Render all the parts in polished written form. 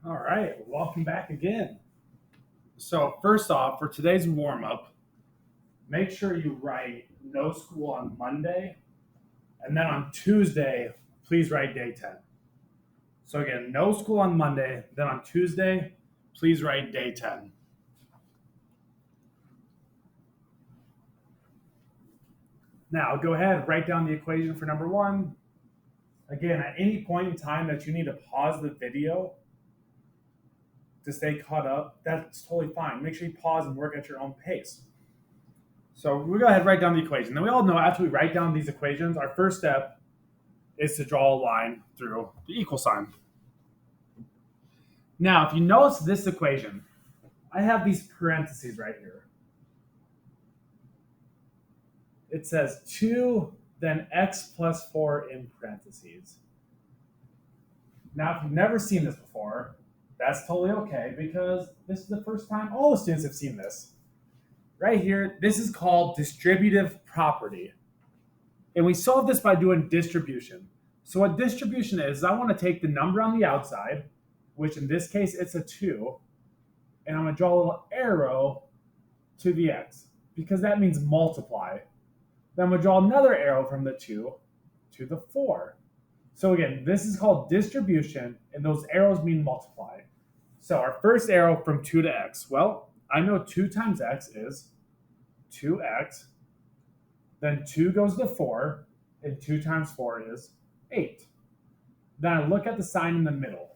All right, welcome back again. So, first off, for today's warm up, make sure you write no school on Monday, and then on Tuesday, please write day 10. So, again, no school on Monday, then on Tuesday, please write day 10. Now, go ahead, write down the equation for number one. Again, at any point in time that you need to pause the video to stay caught up, that's totally fine. Make sure you pause and work at your own pace. So we go ahead and write down the equation. Then we all know after we write down these equations, our first step is to draw a line through the equal sign. Now, if you notice this equation, I have these parentheses right here. It says 2, then x plus 4 in parentheses. Now, if you've never seen this before, that's totally okay because this is the first time all the students have seen this. Right here, this is called distributive property. And we solve this by doing distribution. So what distribution is I want to take the number on the outside, which in this case it's a 2, and I'm going to draw a little arrow to the x because that means multiply. Then I'm going to draw another arrow from the 2 to the 4. So again, this is called distribution, and those arrows mean multiply. So our first arrow from 2 to x, well, I know 2 times x is 2x. Then 2 goes to 4, and 2 times 4 is 8. Then I look at the sign in the middle.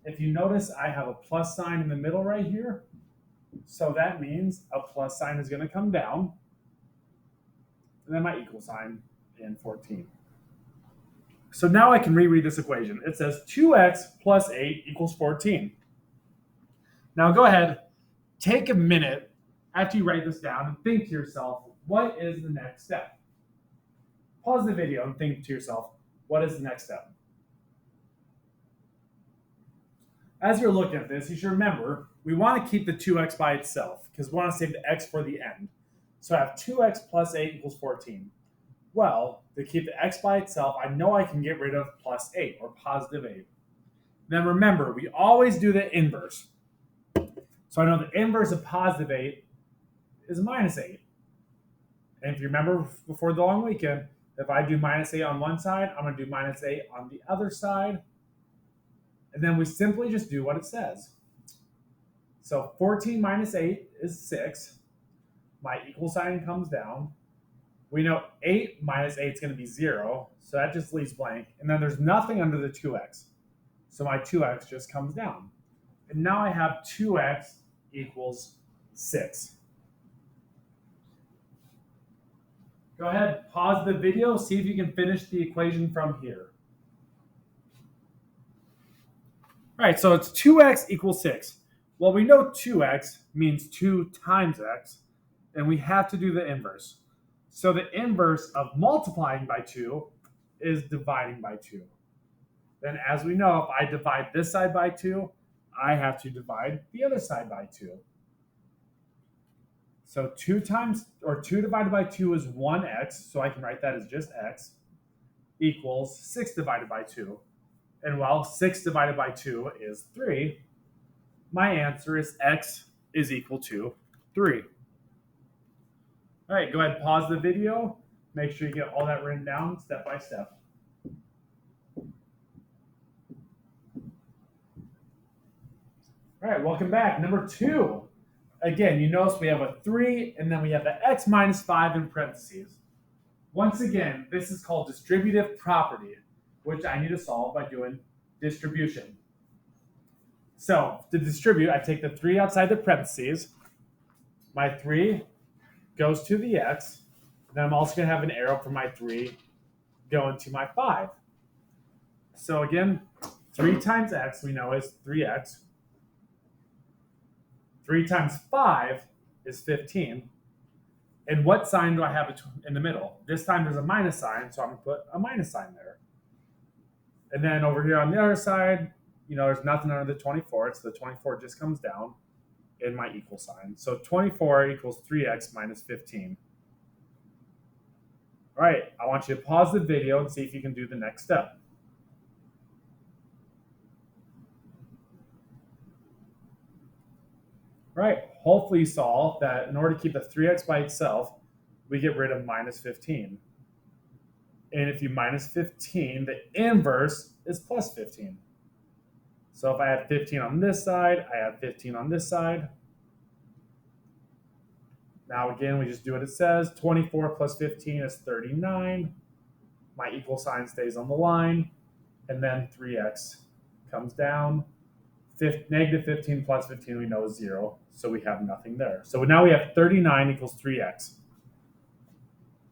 If you notice, I have a plus sign in the middle right here. So that means a plus sign is going to come down. And then my equal sign in 14. So now I can reread this equation. It says 2x plus 8 equals 14. Now go ahead, take a minute after you write this down and think to yourself, what is the next step? Pause the video and think to yourself, what is the next step? As you're looking at this, you should remember we want to keep the 2x by itself because we want to save the x for the end. So I have 2x plus 8 equals 14. Well, to keep the x by itself, I know I can get rid of plus 8 or positive 8. Then remember, we always do the inverse. So I know the inverse of positive 8 is minus 8. And if you remember before the long weekend, if I do minus 8 on one side, I'm going to do minus 8 on the other side. And then we simply just do what it says. So 14 minus 8 is 6. My equal sign comes down. We know 8 minus 8 is going to be 0, so that just leaves blank. And then there's nothing under the 2x. So my 2x just comes down. And now I have 2x equals 6. Go ahead, pause the video, see if you can finish the equation from here. All right, so it's 2x equals 6. Well, we know 2x means 2 times x, and we have to do the inverse. So the inverse of multiplying by 2 is dividing by 2. Then as we know, if I divide this side by 2, I have to divide the other side by 2. So 2 divided by 2 is 1x, so I can write that as just x, equals 6 divided by 2. And while 6 divided by 2 is 3, my answer is x is equal to 3. All right, go ahead and pause the video. Make sure you get all that written down step by step. All right, welcome back. Number 2. Again, you notice we have a 3, and then we have the x minus 5 in parentheses. Once again, this is called distributive property, which I need to solve by doing distribution. So to distribute, I take the 3 outside the parentheses. My 3 goes to the x. Then I'm also going to have an arrow for my 3 going to my 5. So again, 3 times x we know is 3x. 3 times 5 is 15. And what sign do I have in the middle? This time there's a minus sign, so I'm going to put a minus sign there. And then over here on the other side, there's nothing under the 24, so the 24 just comes down in my equal sign. So 24 equals 3x minus 15. All right, I want you to pause the video and see if you can do the next step. Right, hopefully you saw that in order to keep the 3x by itself, we get rid of minus 15. And if you minus 15, the inverse is plus 15. So if I had 15 on this side, I have 15 on this side. Now again, we just do what it says. 24 plus 15 is 39. My equal sign stays on the line. And then 3x comes down. Negative 15 plus 15 we know is 0. So we have nothing there. So now we have 39 equals 3x.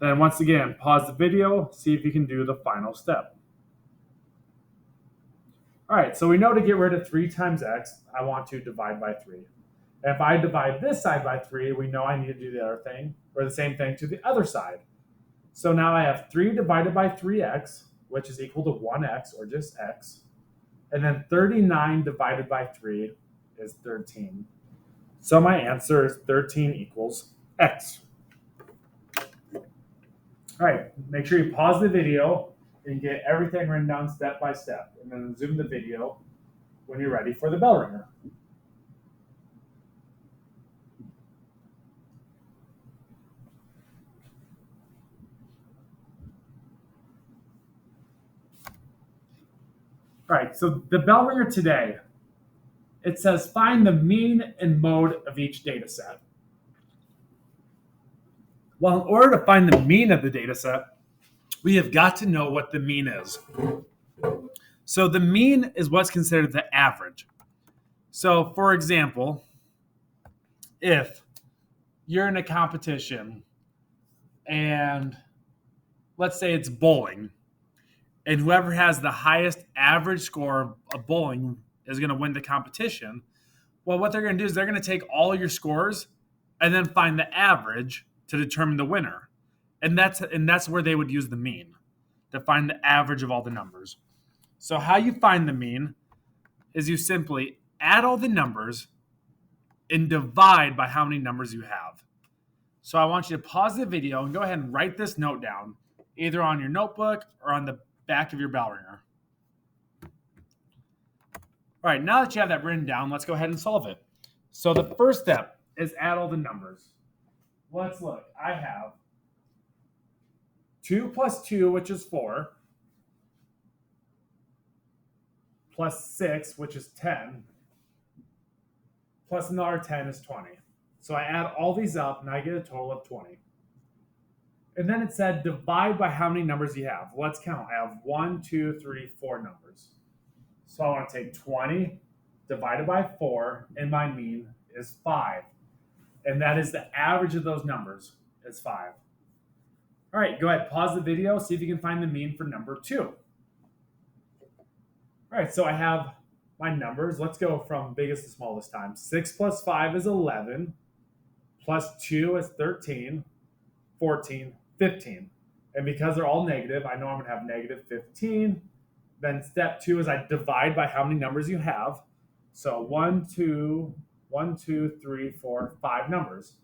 Then once again, pause the video, see if you can do the final step. All right, so we know to get rid of 3 times x, I want to divide by 3. And if I divide this side by 3, we know I need to do the other thing, or the same thing to the other side. So now I have 3 divided by 3x, which is equal to 1x, or just x. And then 39 divided by 3 is 13. So my answer is 13 equals x. All right, make sure you pause the video and get everything written down step by step. And then zoom the video when you're ready for the bell ringer. All right, so the bell ringer today, it says find the mean and mode of each data set. Well, in order to find the mean of the data set, we have got to know what the mean is. So the mean is what's considered the average. So for example, if you're in a competition and let's say it's bowling, and whoever has the highest average score of bowling is going to win the competition, well, what they're going to do is they're going to take all your scores and then find the average to determine the winner. And that's where they would use the mean, to find the average of all the numbers. So how you find the mean is you simply add all the numbers and divide by how many numbers you have. So I want you to pause the video and go ahead and write this note down, either on your notebook or on the back of your bell ringer. All right, now that you have that written down, let's go ahead and solve it. So the first step is add all the numbers. Let's look. I have 2 plus 2, which is 4, plus 6, which is 10, plus another 10 is 20. So I add all these up, and I get a total of 20. And then it said divide by how many numbers you have. Let's count. I have 1, 2, 3, 4 numbers. So I want to take 20 divided by 4, and my mean is 5. And that is the average of those numbers is 5. All right, go ahead, pause the video, see if you can find the mean for number 2. All right, so I have my numbers. Let's go from biggest to smallest time. 6 plus 5 is 11, plus 2 is 13, 14, 15. And because they're all negative, I know I'm going to have negative 15. Then step 2 is I divide by how many numbers you have. So 1, 2, 3, 4, 5 numbers.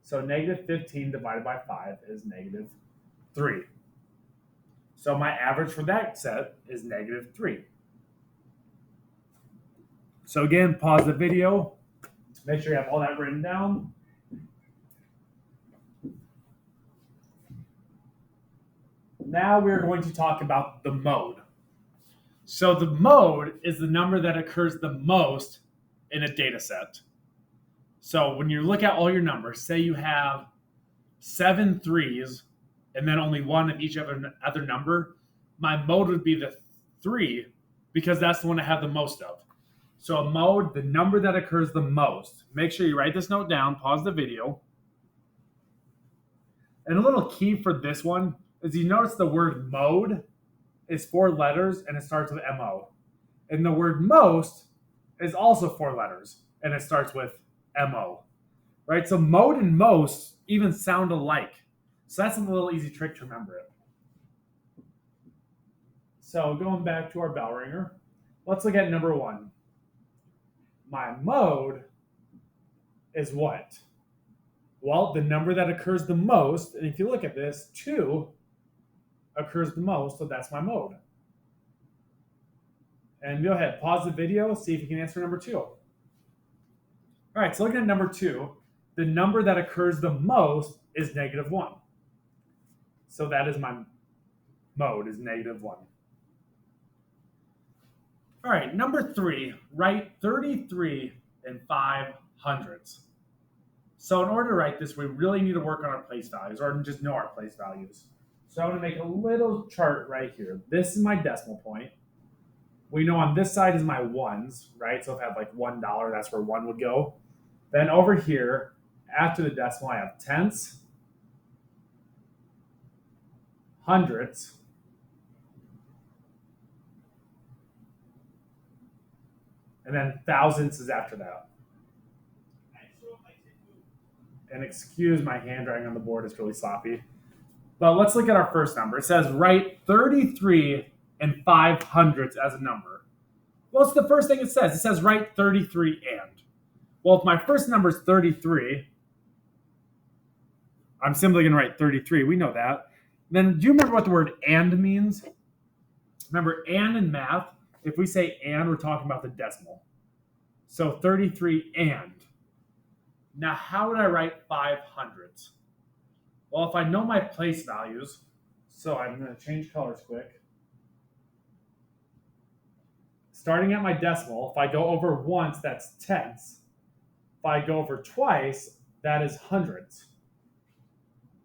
So negative 15 divided by 5 is negative 3. So my average for that set is negative 3. So again, pause the video. Make sure you have all that written down. Now we're going to talk about the mode. So the mode is the number that occurs the most in a data set. So when you look at all your numbers, say you have 7 3s and then only one of each other number, my mode would be the 3 because that's the one I have the most of. So a mode, the number that occurs the most. Make sure you write this note down, pause the video. And a little key for this one is you notice the word mode is 4 letters and it starts with MO. And the word most is also 4 letters and it starts with MO. Right? So mode and most even sound alike. So that's a little easy trick to remember it. So going back to our bell ringer, let's look at number 1. My mode is what? Well, the number that occurs the most, and if you look at this, 2 occurs the most, so that's my mode. And go ahead, pause the video, see if you can answer number 2. All All right, so looking at number 2, the number that occurs the most is -1. So that is my mode, is -1. All right, number 3, write 33 in 500ths. So in order to write this, we really need to work on our place values, or just know our place values. So I'm going to make a little chart right here. This is my decimal point. We know on this side is my ones, right? So if I have like $1, that's where 1 would go. Then over here, after the decimal, I have tenths, hundredths, and then thousandths is after that. And excuse my handwriting on the board, it's really sloppy. But let's look at our first number. It says write 33 and 500ths as a number. Well, it's the first thing it says. It says write 33 and. Well, if my first number is 33, I'm simply going to write 33. We know that. Then do you remember what the word and means? Remember, and in math, if we say and, we're talking about the decimal. So 33 and. Now, how would I write 500ths? Well, if I know my place values, so I'm going to change colors quick. Starting at my decimal, if I go over once, that's tenths. If I go over twice, that is hundredths.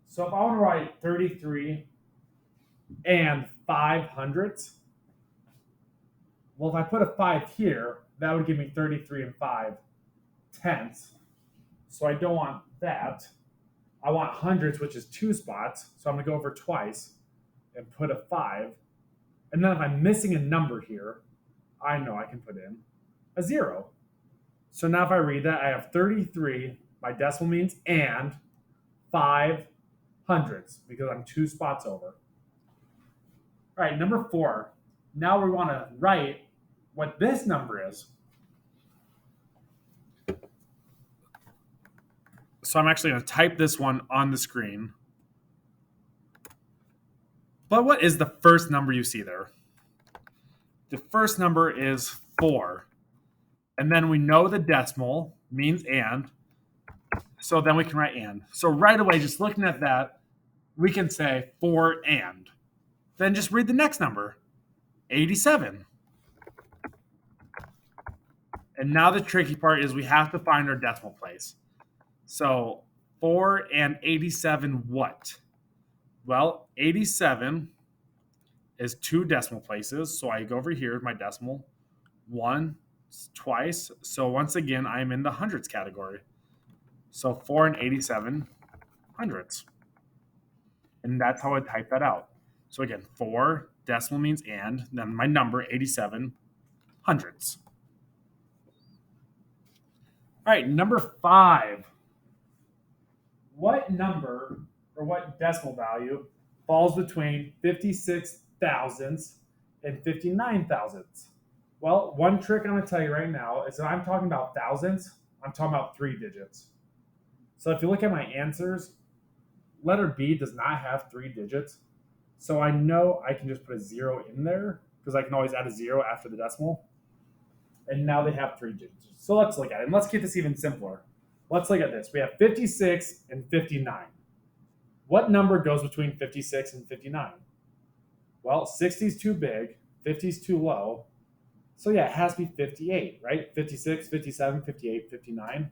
So if I want to write 33 and 500ths, well, if I put a 5 here, that would give me 33 and 5 tenths. So I don't want that. I want hundredths, which is 2 spots. So I'm going to go over twice and put a 5. And then if I'm missing a number here, I know I can put in a 0. So now if I read that, I have 33, my decimal means, and 5 hundredths, because I'm 2 spots over. All right, number 4. Now we want to write what this number is. So I'm actually going to type this one on the screen. But what is the first number you see there? The first number is 4. And then we know the decimal means and. So then we can write and. So right away, just looking at that, we can say 4 and. Then just read the next number, 87. And now the tricky part is we have to find our decimal place. So 4 and 87 what? Well, 87 is 2 decimal places. So I go over here, my decimal, 1 twice. So once again, I'm in the hundreds category. So 4 and 87 hundredths. And that's how I type that out. So again, 4 decimal means and, then my number, 87 hundredths. All right, number 5. What number or what decimal value falls between 56 thousandths and 59 thousandths? Well, one trick I'm going to tell you right now is that I'm talking about thousandths, I'm talking about 3 digits. So if you look at my answers, letter B does not have 3 digits. So I know I can just put a 0 in there because I can always add a 0 after the decimal. And now they have 3 digits. So let's look at it. And let's get this even simpler. Let's look at this. We have 56 and 59. What number goes between 56 and 59? Well, 60 is too big, 50 is too low. So yeah, it has to be 58, right? 56, 57, 58, 59.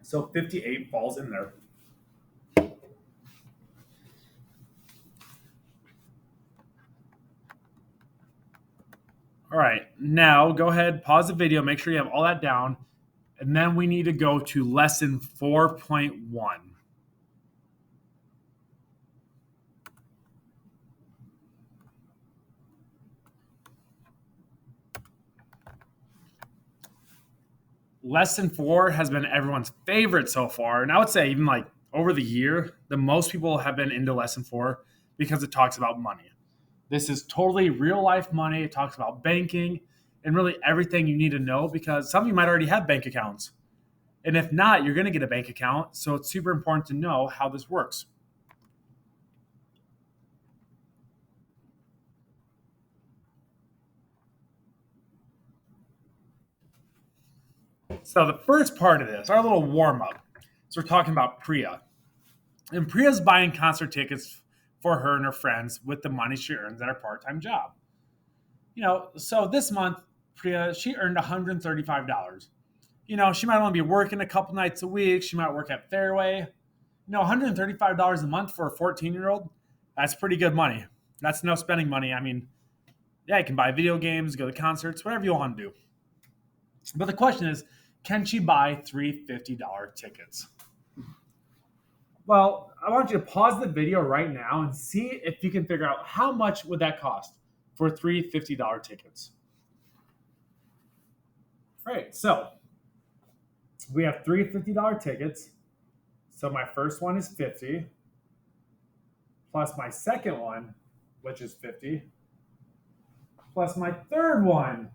So 58 falls in there. All right, now go ahead, pause the video, make sure you have all that down, and then we need to go to lesson 4.1. Lesson 4 has been everyone's favorite so far, and I would say even like over the year, the most people have been into lesson 4 because it talks about money. This is totally real life money. It talks about banking and really everything you need to know because some of you might already have bank accounts. And if not, you're going to get a bank account. So it's super important to know how this works. So the first part of this, our little warm up, so we're talking about Priya. And Priya's buying concert tickets for her and her friends with the money she earns at her part-time job. So this month, Priya, she earned $135. She might only be working a couple nights a week. She might work at Fairway. $135 a month for a 14-year-old, that's pretty good money. That's no spending money. I mean, yeah, you can buy video games, go to concerts, whatever you want to do. But the question is, can she buy three $50 tickets? Well, I want you to pause the video right now and see if you can figure out how much would that cost for three $50 tickets. All right, so we have three $50 tickets. So my first one is 50, plus my second one, which is 50, plus my third one,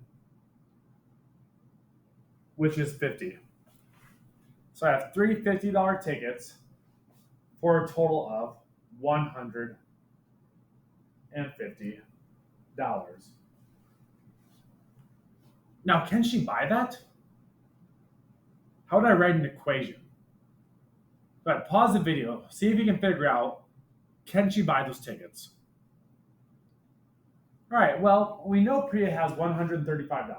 which is 50. So I have three $50 tickets for a total of $150. Now, can she buy that? How would I write an equation? Go ahead, pause the video, see if you can figure out, can she buy those tickets? All right, well, we know Priya has $135.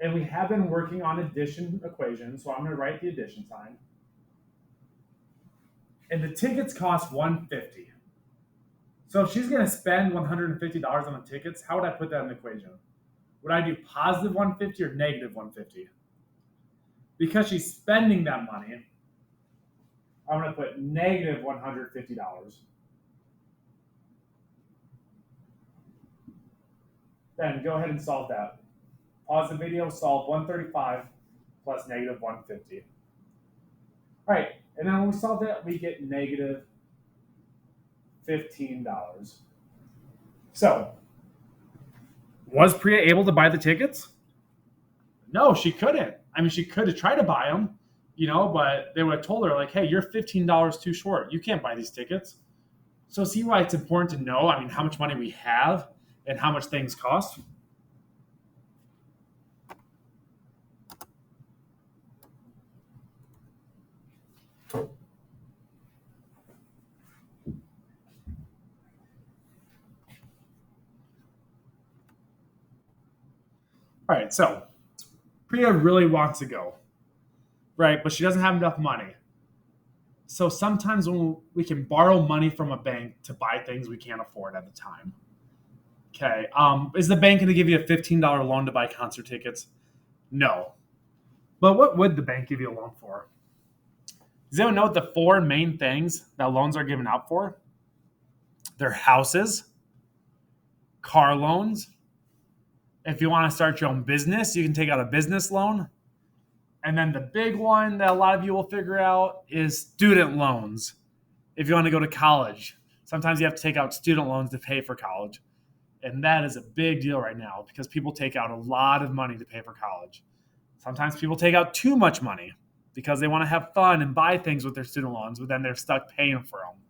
And we have been working on addition equations, so I'm going to write the addition sign. And the tickets cost $150. So if she's going to spend $150 on the tickets, how would I put that in the equation? Would I do positive 150 or negative 150? Because she's spending that money, I'm going to put negative $150. Then go ahead and solve that. Pause the video, solve 135 plus negative 150. All right, and then when we solve that, we get negative $15. So, was Priya able to buy the tickets? No, she couldn't. I mean, she could have tried to buy them, but they would have told her, like, hey, you're $15 too short. You can't buy these tickets. So see why it's important to know, how much money we have and how much things cost? All right, so Priya really wants to go, right? But she doesn't have enough money. So sometimes when we can borrow money from a bank to buy things we can't afford at the time. Okay, is the bank going to give you a $15 loan to buy concert tickets? No. But what would the bank give you a loan for? Does anyone know what the four main things that loans are given out for? They're houses, car loans. If you want to start your own business, you can take out a business loan. And then the big one that a lot of you will figure out is student loans. If you want to go to college, sometimes you have to take out student loans to pay for college. And that is a big deal right now because people take out a lot of money to pay for college. Sometimes people take out too much money because they want to have fun and buy things with their student loans, but then they're stuck paying for them.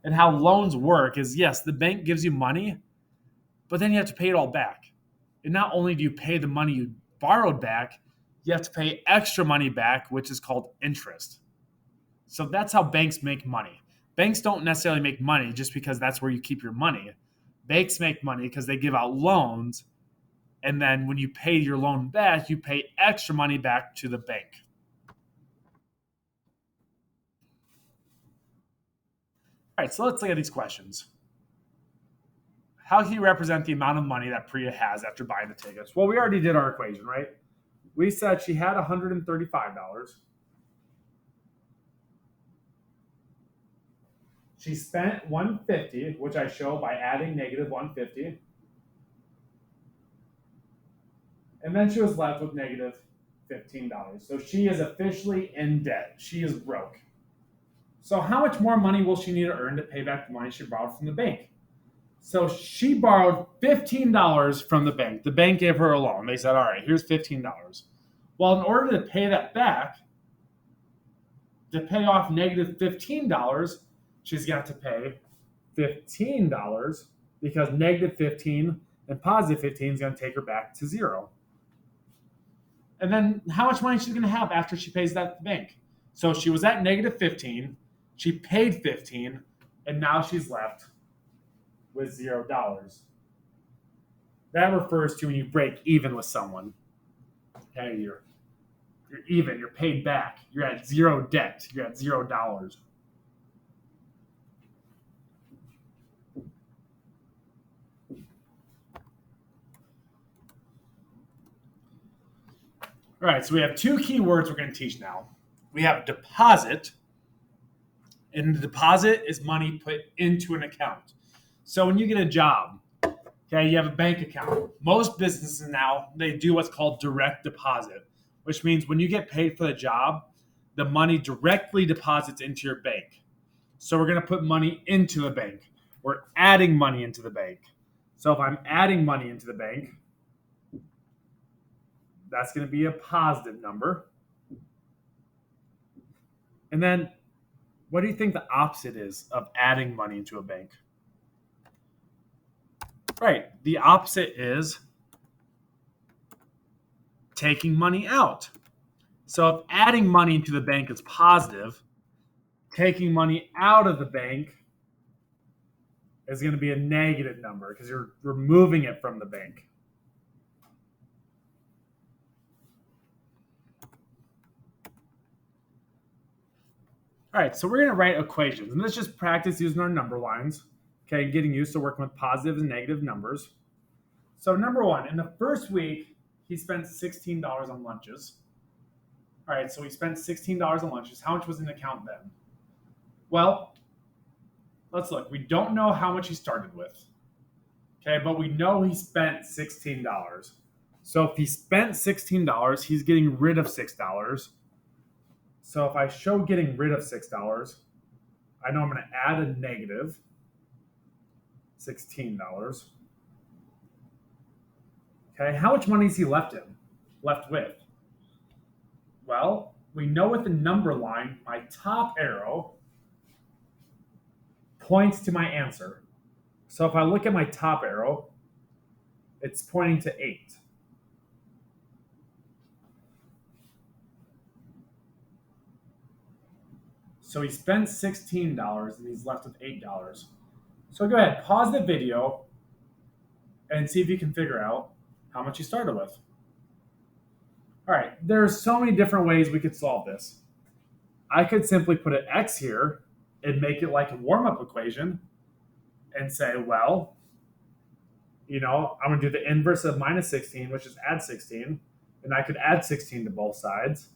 And how loans work is, yes, the bank gives you money, but then you have to pay it all back. And not only do you pay the money you borrowed back, you have to pay extra money back, which is called interest. So that's how banks make money. Banks don't necessarily make money just because that's where you keep your money. Banks make money because they give out loans, and then when you pay your loan back, you pay extra money back to the bank. All right, so let's look at these questions. How can you represent the amount of money that Priya has after buying the tickets? Well, we already did our equation, right? We said she had $135. She spent $150, which I show by adding negative $150. And then she was left with negative $15. So she is officially in debt. She is broke. So how much more money will she need to earn to pay back the money she borrowed from the bank? So she borrowed $15 from the bank. The bank gave her a loan. They said, all right, here's $15. Well, in order to pay that back, to pay off negative $15, she's got to pay $15 because negative 15 and positive 15 is going to take her back to zero. And then how much money she's going to have after she pays that at the bank. So she was at negative 15. She paid 15. And now she's left with $0. That refers to when you break even with someone. Okay, you're even. You're paid back. You're at zero debt. You're at $0. All right, so we have two key words we're going to teach now. We have deposit, and the deposit is money put into an account. So when you get a job, okay, you have a bank account. Most businesses now, they do what's called direct deposit, which means when you get paid for the job, the money directly deposits into your bank. So we're going to put money into the bank. We're adding money into the bank. So if I'm adding money into the bank, that's going to be a positive number. And then what do you think the opposite is of adding money into a bank? Right. The opposite is taking money out. So if adding money into the bank is positive, taking money out of the bank is going to be a negative number because you're removing it from the bank. All right, so we're going to write equations, and let's just practice using our number lines, okay, getting used to working with positive and negative numbers. So number one, in the first week, he spent $16 on lunches. All right, so he spent $16 on lunches. How much was in the account then? Well, let's look. We don't know how much he started with, okay, but we know he spent $16. So if he spent $16, he's getting rid of $6. So if I show getting rid of $6, I know I'm going to add a negative $16. Okay, how much money is he left with? Well, we know with the number line, my top arrow points to my answer. So if I look at my top arrow, it's pointing to 8. So he spent $16 and he's left with $8. So go ahead, pause the video and see if you can figure out how much he started with. All right, there's so many different ways we could solve this. I could simply put an X here and make it like a warm-up equation and say, well, I'm going to do the inverse of minus 16, which is add 16, and I could add 16 to both sides.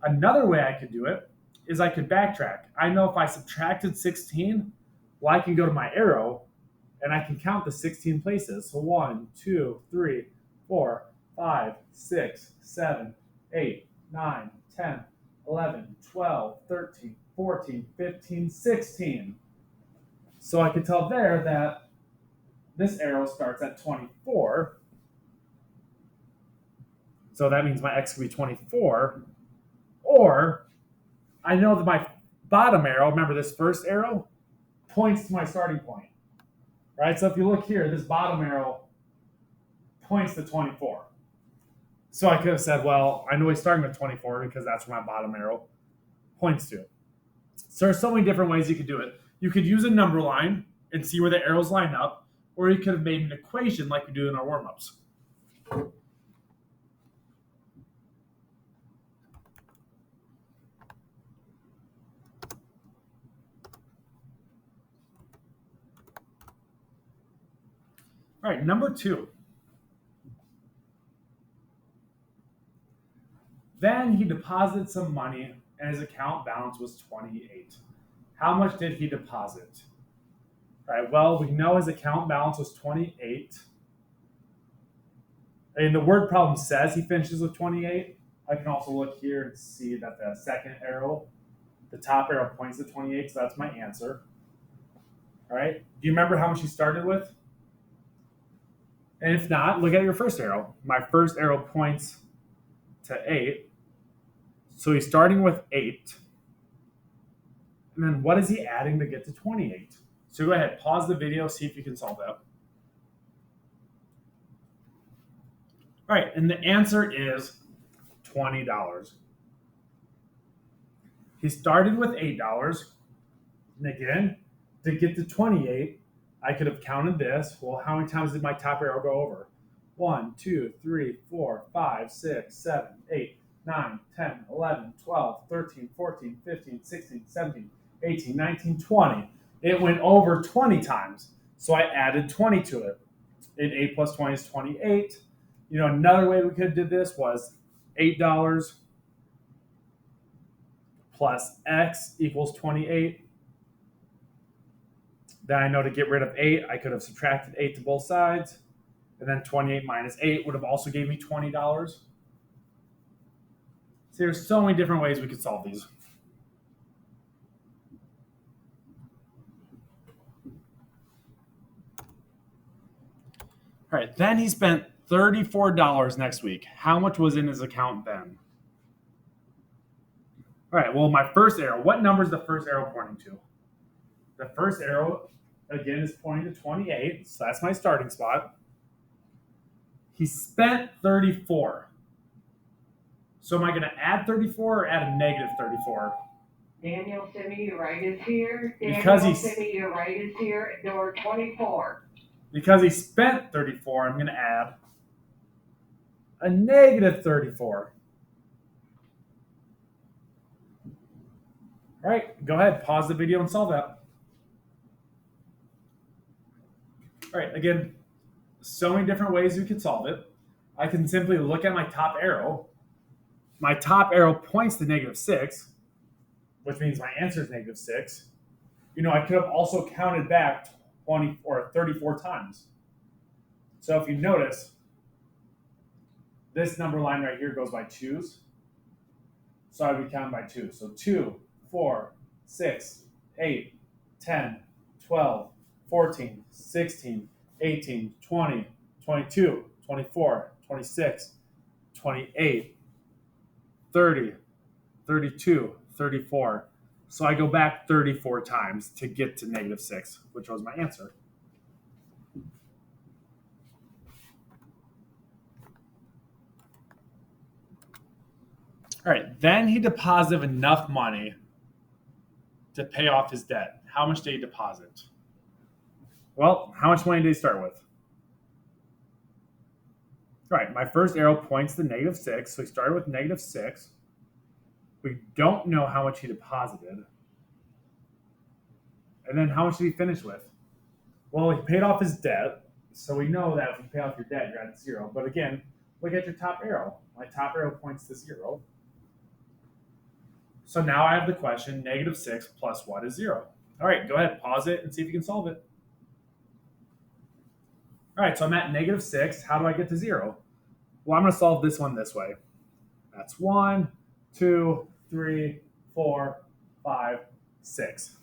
Another way I could do it is I could backtrack. I know if I subtracted 16, well, I can go to my arrow and I can count the 16 places. So 1, 2, 3, 4, 5, 6, 7, 8, 9, 10, 11, 12, 13, 14, 15, 16. So I can tell there that this arrow starts at 24. So that means my X could be 24. Or I know that my bottom arrow, remember this first arrow, points to my starting point. Right? So if you look here, this bottom arrow points to 24. So I could have said, well, I know he's starting with 24 because that's where my bottom arrow points to. So there's so many different ways you could do it. You could use a number line and see where the arrows line up, or you could have made an equation like we do in our warm-ups. All right, number 2. Then he deposited some money and his account balance was 28. How much did he deposit? All right, well, we know his account balance was 28. And the word problem says he finishes with 28. I can also look here and see that the second arrow, the top arrow points to 28, so that's my answer. All right, do you remember how much he started with? And if not, look at your first arrow. My first arrow points to 8. So he's starting with 8. And then what is he adding to get to 28? So go ahead, pause the video, see if you can solve that. All right, and the answer is $20. He started with $8. And again, to get to 28, I could have counted this. Well, how many times did my top arrow go over? 1, 2, 3, 4, 5, 6, 7, 8, 9, 10, 11, 12, 13, 14, 15, 16, 17, 18, 19, 20. It went over 20 times. So I added 20 to it. And 8 plus 20 is 28. Another way we could have did this was $8 plus X equals 28. Then I know to get rid of 8, I could have subtracted 8 to both sides. And then 28 minus 8 would have also gave me $20. So there's so many different ways we could solve these. All right, then he spent $34 next week. How much was in his account then? All right, well, my first arrow, what number is the first arrow pointing to? The first arrow, again, is pointing to 28, so that's my starting spot. He spent 34. So am I going to add 34 or add a negative 34? Daniel, send me your right is here. Daniel, send me your right is here at door 24. Because he spent 34, I'm going to add a negative 34. All right, go ahead, pause the video and solve that. All right, again, so many different ways we could solve it. I can simply look at my top arrow. My top arrow points to -6, which means my answer is -6. I could have also counted back 20 or 34 times. So if you notice, this number line right here goes by 2's. So I would count by 2. So 2, 4, 6, 8, 10, 12, 14, 16, 18, 20, 22, 24, 26, 28, 30, 32, 34. So I go back 34 times to get to -6, which was my answer. All right, then he deposited enough money to pay off his debt. How much did he deposit? Well, how much money did he start with? All right, my first arrow points to -6, so he started with -6. We don't know how much he deposited. And then how much did he finish with? Well, he paid off his debt, so we know that if you pay off your debt, you're at 0. But again, look at your top arrow. My top arrow points to 0. So now I have the question, -6 plus what is 0? All right, go ahead, pause it and see if you can solve it. All right, so I'm at -6. How do I get to 0? Well, I'm going to solve this one this way. That's 1, 2, 3, 4, 5, 6.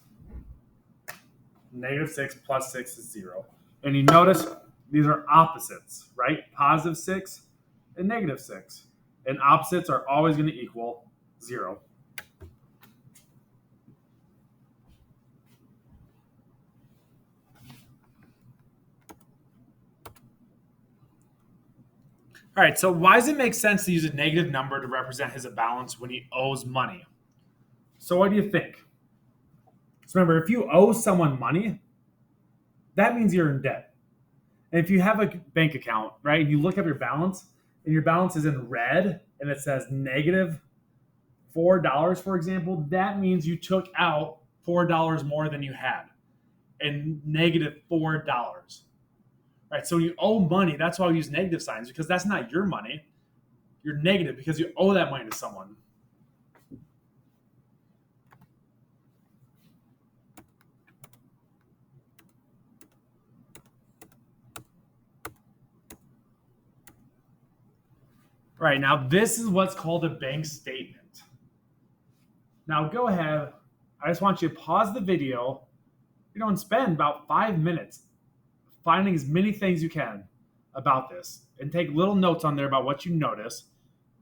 -6 plus 6 is 0. And you notice these are opposites, right? +6 and -6. And opposites are always going to equal 0. All right, so why does it make sense to use a negative number to represent his balance when he owes money? So what do you think? So remember, if you owe someone money, that means you're in debt. And if you have a bank account, right, and you look up your balance, and your balance is in red, and it says -$4, for example, that means you took out $4 more than you had, and -$4. Right, so when you owe money, that's why we use negative signs, because that's not your money. You're negative because you owe that money to someone. Right, now this is what's called a bank statement. Now go ahead. I just want you to pause the video, and spend about 5 minutes finding as many things you can about this, and take little notes on there about what you notice,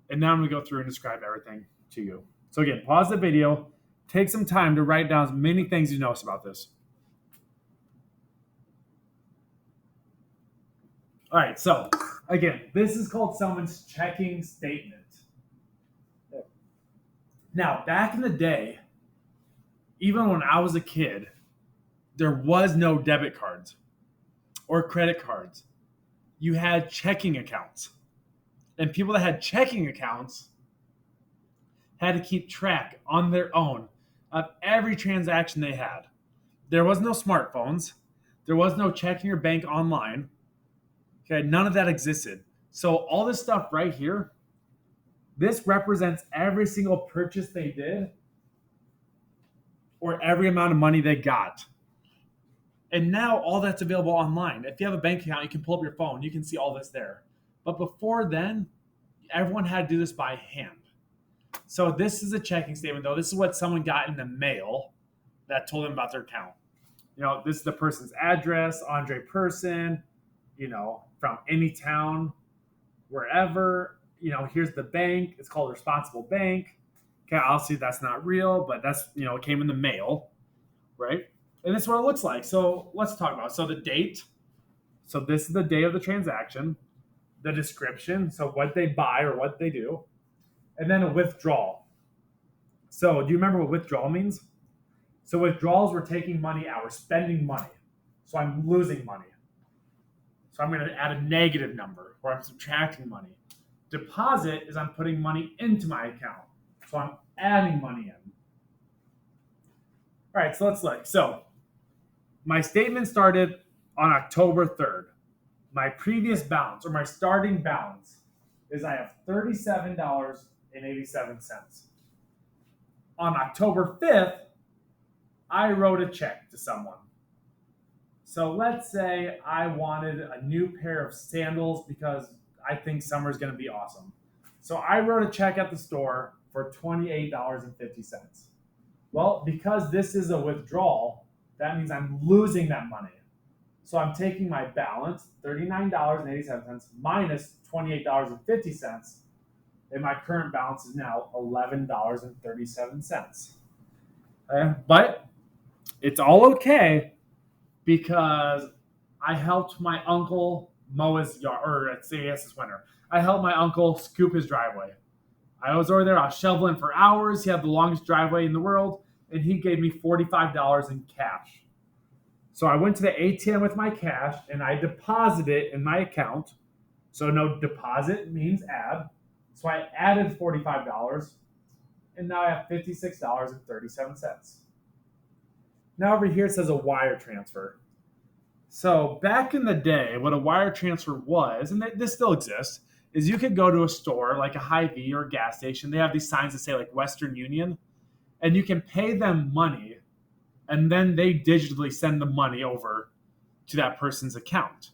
and then I'm going to go through and describe everything to you. So again, pause the video, take some time to write down as many things you notice about this. All right, so again, this is called someone's checking statement. Now, back in the day, even when I was a kid, there was no debit cards or credit cards. You had checking accounts. And people that had checking accounts had to keep track on their own of every transaction they had. There was no smartphones. There was no checking your bank online. Okay, none of that existed. So all this stuff right here, this represents every single purchase they did or every amount of money they got. And now all that's available online. If you have a bank account, you can pull up your phone. You can see all this there. But before then, everyone had to do this by hand. So this is a checking statement, though. This is what someone got in the mail that told them about their account. This is the person's address, Andre Person, from any town, wherever. Here's the bank. It's called Responsible Bank. Okay, obviously that's not real, but that's, it came in the mail, right? And this is what it looks like. So let's talk about it. So the date. So this is the day of the transaction. The description. So what they buy or what they do. And then a withdrawal. So do you remember what withdrawal means? So withdrawals, we're taking money out. We're spending money. So I'm losing money. So I'm going to add a negative number or I'm subtracting money. Deposit is I'm putting money into my account. So I'm adding money in. All right, so let's look. So my statement started on October 3rd. My previous balance or my starting balance is I have $37.87. On October 5th, I wrote a check to someone. So let's say I wanted a new pair of sandals because I think summer's going to be awesome. So I wrote a check at the store for $28.50. Well, because this is a withdrawal, that means I'm losing that money. So I'm taking my balance, $39.87, minus $28.50, and my current balance is now $11.37. But it's all okay because I helped my uncle mow his yard, or let's say yes, this winter. I helped my uncle scoop his driveway. I was over there, I was shoveling for hours. He had the longest driveway in the world, and he gave me $45 in cash. So I went to the ATM with my cash, and I deposited it in my account. So no, deposit means add. So I added $45, and now I have $56.37. Now over here it says a wire transfer. So back in the day, what a wire transfer was, and this still exists, is you could go to a store like a Hy-Vee or a gas station. They have these signs that say like Western Union, and you can pay them money, and then they digitally send the money over to that person's account.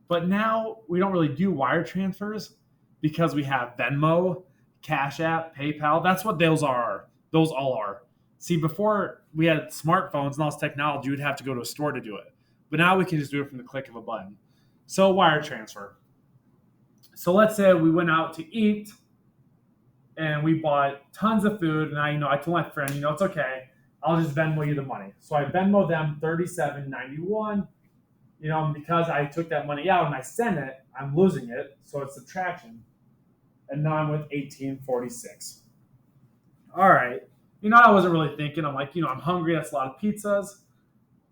But now we don't really do wire transfers because we have Venmo, Cash App, PayPal. That's what those are. Those all are. See, before we had smartphones and all this technology, you would have to go to a store to do it. But now we can just do it from the click of a button. So wire transfer. So let's say we went out to eat and we bought tons of food. And I told my friend, it's okay. I'll just Venmo you the money. So I Venmo them $37.91. Because I took that money out and I sent it, I'm losing it. So it's subtraction. And now I'm with $18.46. All right. I wasn't really thinking. I'm like, I'm hungry. That's a lot of pizzas.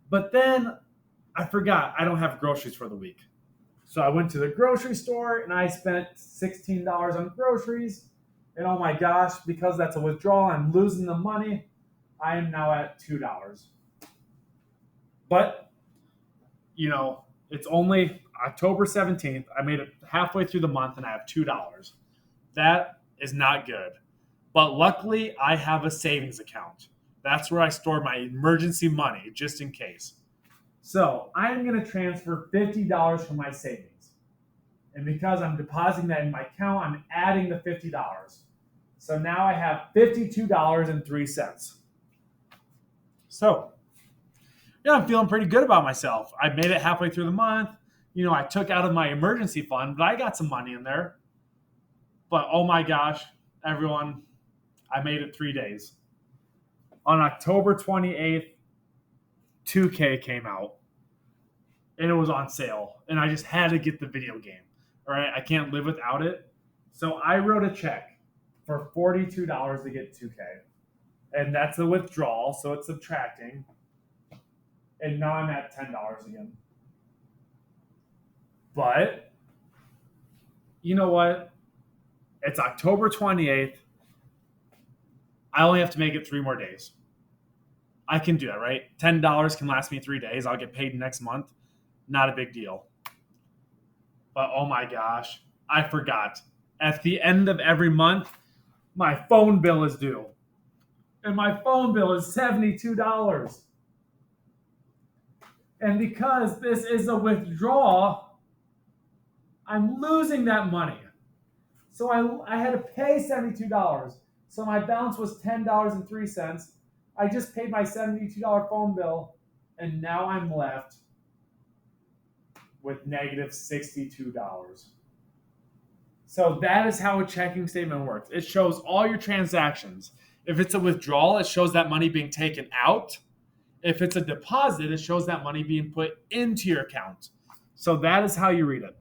But then I forgot I don't have groceries for the week. So I went to the grocery store and I spent $16 on groceries. And oh my gosh, because that's a withdrawal, I'm losing the money. I am now at $2. But, it's only October 17th. I made it halfway through the month and I have $2. That is not good. But luckily, I have a savings account. That's where I store my emergency money, just in case. So I am going to transfer $50 from my savings. And because I'm depositing that in my account, I'm adding the $50. So now I have $52.03. So, I'm feeling pretty good about myself. I made it halfway through the month. I took out of my emergency fund, but I got some money in there. But oh my gosh, everyone, I made it 3 days. On October 28th, 2K came out. And it was on sale. And I just had to get the video game. All right, I can't live without it. So I wrote a check for $42 to get 2K. And that's a withdrawal, so it's subtracting. And now I'm at $10 again. But you know what? It's October 28th. I only have to make it 3 more days. I can do that, right? $10 can last me 3 days. I'll get paid next month. Not a big deal. But oh my gosh, I forgot. At the end of every month, my phone bill is due. And my phone bill is $72. And because this is a withdrawal, I'm losing that money. So I had to pay $72. So my balance was $10.03. I just paid my $72 phone bill, and now I'm left with negative $62. So that is how a checking statement works. It shows all your transactions. If it's a withdrawal, it shows that money being taken out. If it's a deposit, it shows that money being put into your account. So that is how you read it.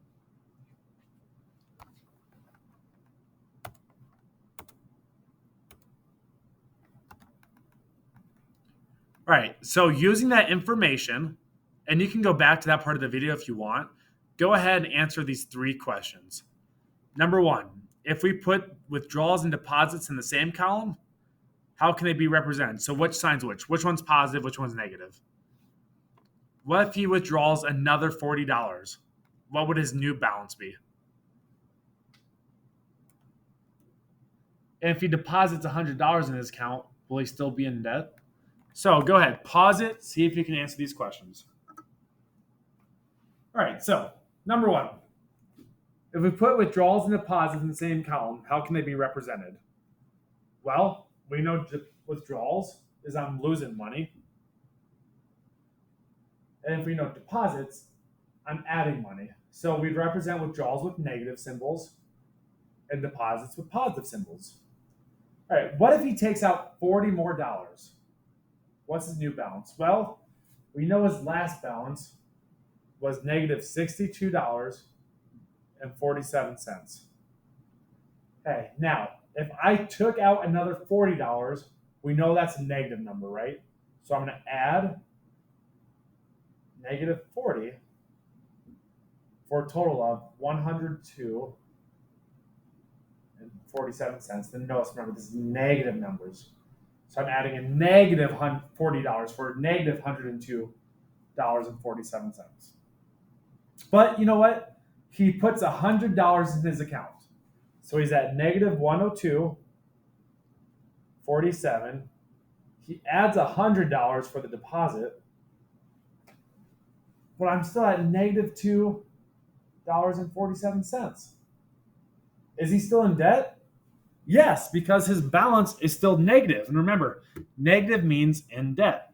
All right, so using that information, and you can go back to that part of the video if you want, go ahead and answer these 3 questions. Number 1, if we put withdrawals and deposits in the same column, how can they be represented? So which sign's which? Which one's positive? Which one's negative? What if he withdraws another $40? What would his new balance be? And if he deposits $100 in his account, will he still be in debt? So go ahead, pause it, see if you can answer these questions. All right, so number 1, if we put withdrawals and deposits in the same column, how can they be represented? Well, we know withdrawals is I'm losing money. And if we know deposits, I'm adding money. So we'd represent withdrawals with negative symbols and deposits with positive symbols. All right, what if he takes out $40 more? What's his new balance? Well, we know his last balance was negative $62.47. Okay, now, if I took out another $40, we know that's a negative number, right? So I'm going to add negative 40 for a total of $102.47. Then notice, remember, this is negative numbers. So I'm adding a negative $40 for a negative $102.47. But you know what? He puts $100 in his account. So he's at negative $102.47. He adds $100 for the deposit. But I'm still at negative $2.47. Is he still in debt? Yes, because his balance is still negative. And remember, negative means in debt.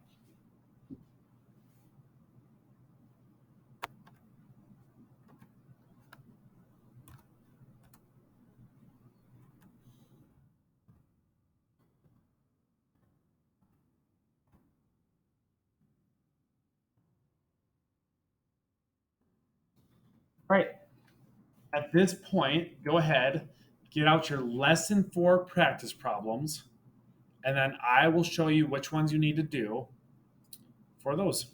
All right. At this point, go ahead, get out your lesson 4 practice problems, and then I will show you which ones you need to do for those.